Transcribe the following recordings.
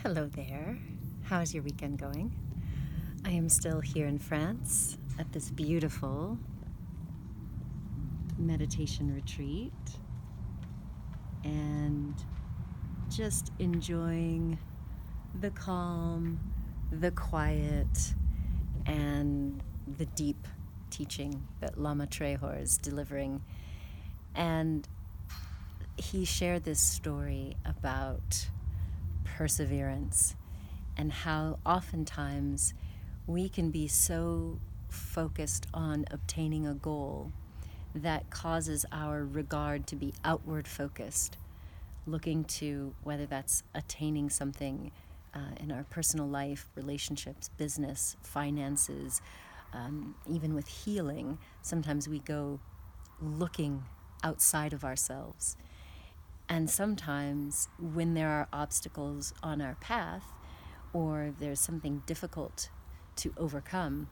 Hello there. How's your weekend going? I am still here in France at this beautiful meditation retreat and just enjoying the calm, the quiet, and the deep teaching that Lama Trehor is delivering. And he shared this story about perseverance and how oftentimes we can be so focused on obtaining a goal that causes our regard to be outward focused, looking to whether that's attaining something in our personal life, relationships, business, finances, even with healing. Sometimes we go looking outside of ourselves. And sometimes when there are obstacles on our path or there's something difficult to overcome,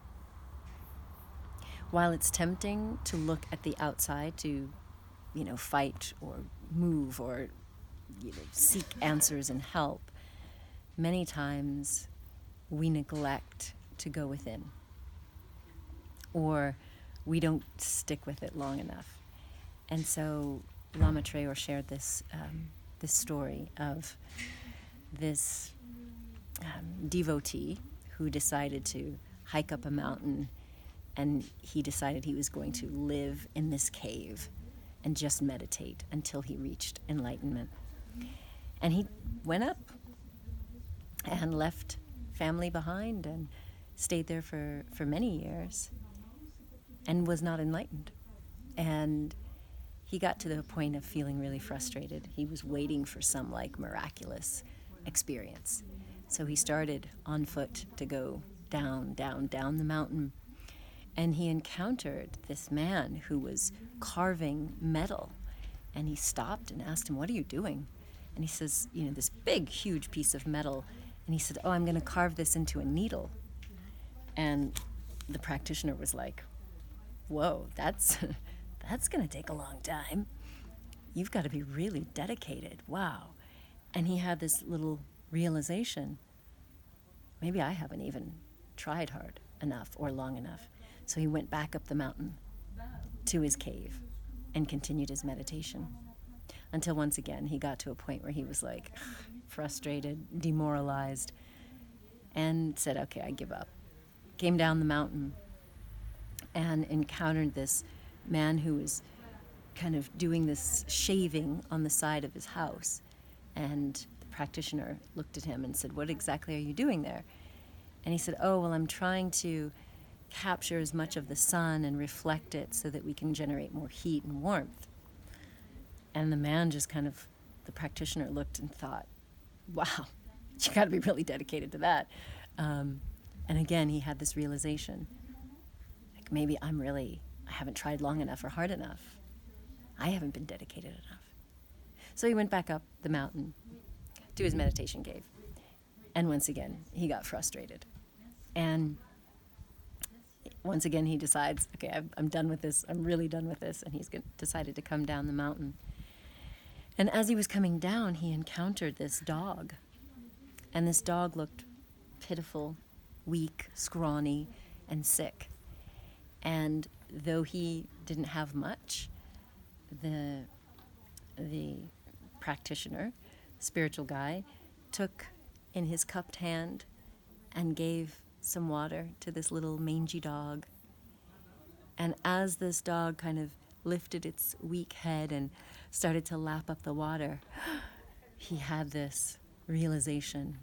while it's tempting to look at the outside to, fight or move or, seek answers and help, many times we neglect to go within, or we don't stick with it long enough. And so Lama Trehor shared this story of this devotee who decided to hike up a mountain, and he decided he was going to live in this cave and just meditate until he reached enlightenment. And he went up and left family behind and stayed there for many years and was not enlightened. And he got to the point of feeling really frustrated. He was waiting for some miraculous experience. So he started on foot to go down the mountain. And he encountered this man who was carving metal. And he stopped and asked him, "What are you doing?" And he says, this big, huge piece of metal. And he said, "Oh, I'm going to carve this into a needle." And the practitioner was like, "Whoa, that's going to take a long time. You've got to be really dedicated. Wow." And he had this little realization, maybe I haven't even tried hard enough or long enough. So he went back up the mountain to his cave and continued his meditation until once again he got to a point where he was frustrated, demoralized, and said, "Okay, I give up." Came down the mountain and encountered this man who was kind of doing this shaving on the side of his house. And the practitioner looked at him and said, "What exactly are you doing there?" And he said, "Oh, well, I'm trying to capture as much of the sun and reflect it so that we can generate more heat and warmth." And the man just the practitioner looked and thought, "Wow, you got to be really dedicated to that." And again, he had this realization, maybe I haven't tried long enough or hard enough. I haven't been dedicated enough. So he went back up the mountain to his meditation cave. And once again, he got frustrated. And once again, he decides, okay, I'm done with this. I'm really done with this. And he's decided to come down the mountain. And as he was coming down, he encountered this dog. And this dog looked pitiful, weak, scrawny, and sick. And though he didn't have much, the practitioner, spiritual guy, took in his cupped hand and gave some water to this little mangy dog. And as this dog kind of lifted its weak head and started to lap up the water, he had this realization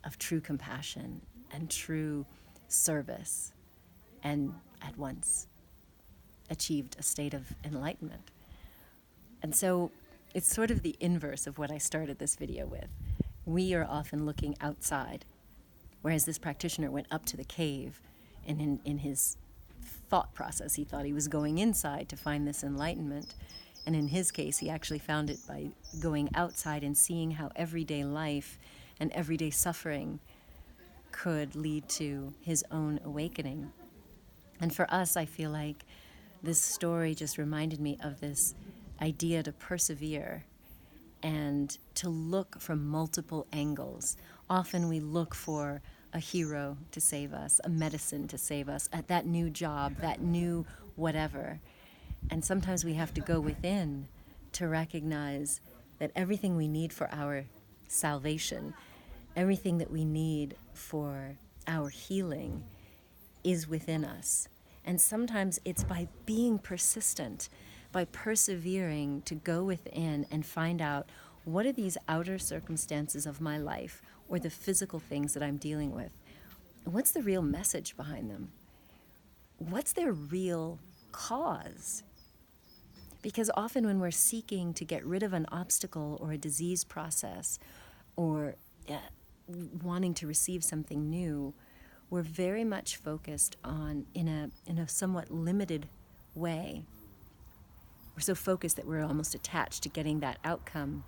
of true compassion and true service, and at once achieved a state of enlightenment. And so it's sort of the inverse of what I started this video with. We are often looking outside, whereas this practitioner went up to the cave, and in his thought process, he thought he was going inside to find this enlightenment. And in his case, he actually found it by going outside and seeing how everyday life and everyday suffering could lead to his own awakening. And for us, I feel like this story just reminded me of this idea to persevere and to look from multiple angles. Often we look for a hero to save us, a medicine to save us, at that new job, that new whatever. And sometimes we have to go within to recognize that everything we need for our salvation, everything that we need for our healing is within us. And sometimes it's by being persistent, by persevering to go within and find out, what are these outer circumstances of my life or the physical things that I'm dealing with? What's the real message behind them? What's their real cause? Because often when we're seeking to get rid of an obstacle or a disease process or wanting to receive something new, we're very much focused on, in a somewhat limited way. We're so focused that we're almost attached to getting that outcome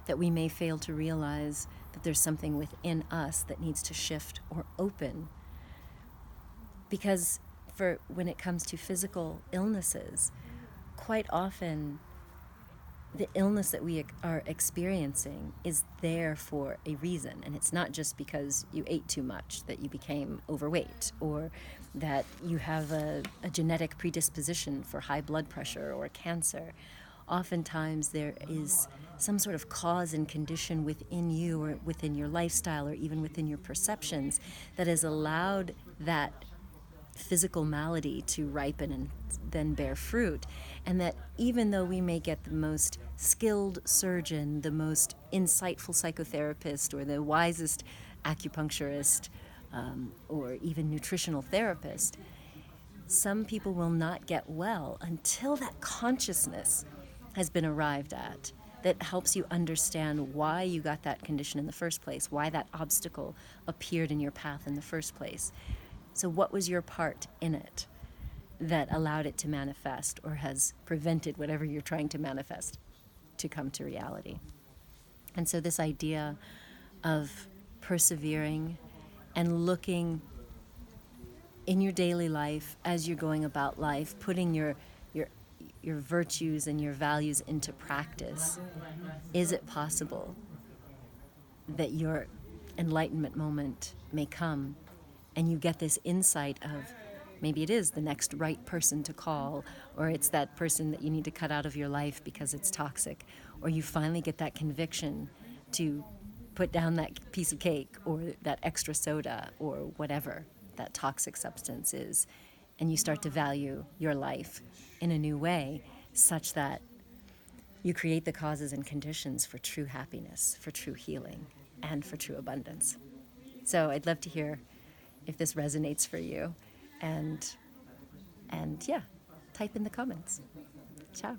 that we may fail to realize that there's something within us that needs to shift or open. Because when it comes to physical illnesses, quite often the illness that we are experiencing is there for a reason. And it's not just because you ate too much that you became overweight, or that you have a genetic predisposition for high blood pressure or cancer. Oftentimes there is some sort of cause and condition within you or within your lifestyle or even within your perceptions that has allowed that physical malady to ripen and then bear fruit. And that even though we may get the most skilled surgeon, the most insightful psychotherapist, or the wisest acupuncturist, or even nutritional therapist, some people will not get well until that consciousness has been arrived at that helps you understand why you got that condition in the first place, why that obstacle appeared in your path in the first place. So what was your part in it that allowed it to manifest or has prevented whatever you're trying to manifest to come to reality? And so this idea of persevering and looking in your daily life as you're going about life, putting your virtues and your values into practice, is it possible that your enlightenment moment may come and you get this insight of maybe it is the next right person to call, or it's that person that you need to cut out of your life because it's toxic, or you finally get that conviction to put down that piece of cake or that extra soda or whatever that toxic substance is, and you start to value your life in a new way such that you create the causes and conditions for true happiness, for true healing, and for true abundance. So I'd love to hear if this resonates for you, and yeah, type in the comments. Ciao.